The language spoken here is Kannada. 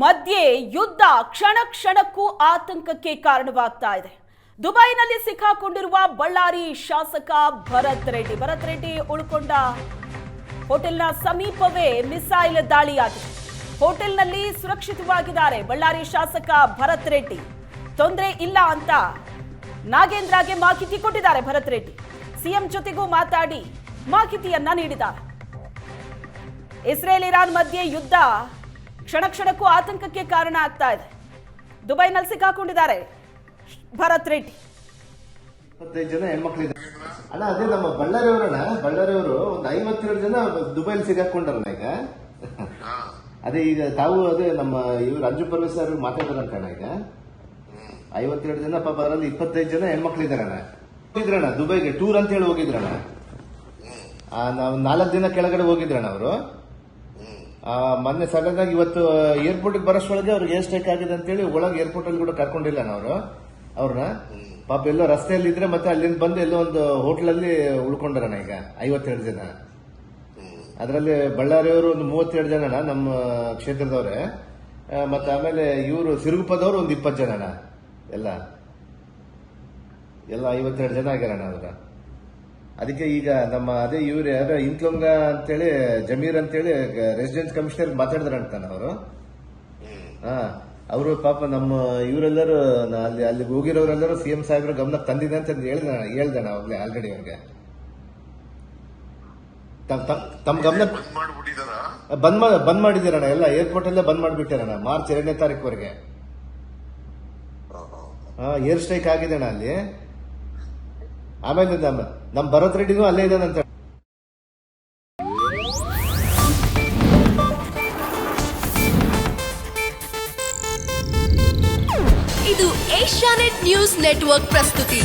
ಮಧ್ಯೆ ಯುದ್ಧ ಕ್ಷಣ ಕ್ಷಣಕ್ಕೂ ಆತಂಕಕ್ಕೆ ಕಾರಣವಾಗ್ತಾ ಇದೆ. ದುಬೈನಲ್ಲಿ ಸಿಕ್ಕಾಕೊಂಡಿರುವ ಬಳ್ಳಾರಿ ಶಾಸಕ ಭರತ್ ರೆಡ್ಡಿ ಉಳ್ಕೊಂಡ ಹೋಟೆಲ್ನ ಸಮೀಪವೇ ಮಿಸೈಲ್ ದಾಳಿಯಾಗಿದೆ. ಹೋಟೆಲ್ನಲ್ಲಿ ಸುರಕ್ಷಿತವಾಗಿದ್ದಾರೆ ಬಳ್ಳಾರಿ ಶಾಸಕ ಭರತ್ ರೆಡ್ಡಿ. ತೊಂದರೆ ಇಲ್ಲ ಅಂತ ನಾಗೇಂದ್ರಗೆ ಮಾಹಿತಿ ಕೊಟ್ಟಿದ್ದಾರೆ ಭರತ್ ರೆಡ್ಡಿ. ಸಿಎಂ ಜೊತೆಗೂ ಮಾತಾಡಿ ಮಾಹಿತಿಯನ್ನ ನೀಡಿದ್ದಾರೆ. ಇಸ್ರೇಲ್ ಇರಾನ್ ಮಧ್ಯೆ ಯುದ್ಧ ಕ್ಷಣ ಕ್ಷಣಕ್ಕೂ ಆತಂಕಕ್ಕೆ ಕಾರಣ ಆಗ್ತಾ ಇದೆ. ದುಬೈನಲ್ಲಿ ಸಿಕ್ಕಾಕೊಂಡಿದ್ದಾರೆ ಭರತ್ ರೆಡ್ಡಿ. 25 ಜನ ಹೆಣ್ಮಕ್ಳಿದ್ದಾರೆ ಅಣ್ಣ. ಅದೇ ನಮ್ಮ ಬಳ್ಳಾರಿಯವರು ಒಂದು 52 ಜನ ದುಬೈಲಿ ಸಿಗಾಕೊಂಡಾರಣ್ಣ ಈಗ. ಅದೇ ಈಗ ತಾವು ಅದೇ ನಮ್ಮ ಇವ್ರು ಅಂಜು ಪರ್ವೇಸರ್ ಮಾತಾಡಿದ್ರಂತ ಈಗ 52 ಜನ ಪಾಪ, ಅದರಲ್ಲಿ 25 ಜನ ಹೆಣ್ಮಕ್ಳಿದಾರಣ್ಣ. ಹೋಗಿದ್ರಣ್ಣ ದುಬೈಗೆ ಟೂರ್ ಅಂತ ಹೇಳಿ ಹೋಗಿದ್ರಣ್ಣ. ನಾವು 4 ದಿನ ಕೆಳಗಡೆ ಹೋಗಿದ್ರಣ್ಣ ಅವರು. ಮೊನ್ನೆ ಸಡನ್ ಆಗಿ ಇವತ್ತು ಏರ್ಪೋರ್ಟ್ ಬರೋಷ್ಟೊಳಗೆ ಅವ್ರಿಗೆ ಏರ್ ಸ್ಟ್ರೈಕ್ ಆಗಿದೆ ಅಂತೇಳಿ ಒಳಗೆ ಏರ್ಪೋರ್ಟ್ ಅಲ್ಲಿ ಕೂಡ ಕರ್ಕೊಂಡಿಲ್ಲ ಅವರು ಅವ್ರನ್ನ. ಪಾಪ ಎಲ್ಲೋ ರಸ್ತೆಯಲ್ಲಿ ಇದ್ರೆ ಮತ್ತೆ ಅಲ್ಲಿಂದ ಬಂದು ಎಲ್ಲೋ ಒಂದು ಹೋಟ್ಲ್ ಅಲ್ಲಿ ಉಳ್ಕೊಂಡಾರಣ್ಣ ಈಗ 52 ಜನ. ಅದರಲ್ಲಿ ಬಳ್ಳಾರಿಯವರು ಒಂದು 32 ಜನ ನಮ್ಮ ಕ್ಷೇತ್ರದವ್ರೆ. ಮತ್ತೆ ಆಮೇಲೆ ಇವರು ಸಿರುಗುಪ್ಪದವರು ಒಂದು 20 ಜನ ಎಲ್ಲ 52 ಜನ ಆಗ್ಯಾರಣ್ಣ ಅವ್ರ. ಅದಕ್ಕೆ ಈಗ ನಮ್ಮ ಅದೇ ಇವ್ರು ಯಾರು ಇಂತ್ಲೊಂಗ ಅಂತೇಳಿ ಜಮೀರ್ ಅಂತೇಳಿ ರೆಸಿಡೆನ್ಸ್ ಕಮಿಷನರ್ ಮಾತಾಡಿದ್ರಂತಾನ ಅವರು. ಅವರು ಪಾಪ ನಮ್ಮ ಇವರೆಲ್ಲರೂ ಅಲ್ಲಿಗೆ ಹೋಗಿರೋರೆಲ್ಲರೂ ಸಿಎಂ ಸಾಹೇಬ್ರ ಗಮನಕ್ಕೆ ತಂದಿದೆ ಅಂತ ಹೇಳ್ದಣ ಅವ್ರಿಗೆ ಆಲ್ರೆಡಿ ಅವ್ರಿಗೆ. ತಮ್ಮ ಗಮನ ಬಂದ್ ಮಾಡಿದಾರಣ್ಣ. ಎಲ್ಲ ಏರ್ಪೋರ್ಟ್ ಅಲ್ಲೇ ಬಂದ್ ಮಾಡಿಬಿಟ್ಟಾರಣ್ಣ ಮಾರ್ಚ್ 2ನೇ ತಾರೀಕುವರೆಗೆ. ಏರ್ ಸ್ಟ್ರೈಕ್ ಆಗಿದೆ ಅಣ್ಣ ಅಲ್ಲಿ. ಆಮೇಲೆ ನಮ್ಮ ಭರತ್ ರೆಡ್ಡಿನೂ ಅಲ್ಲೇ ಇದ್ದಾನಂತ. ಇದು ಏಷ್ಯಾನೆಟ್ ನ್ಯೂಸ್ ನೆಟ್ವರ್ಕ್ ಪ್ರಸ್ತುತಿ.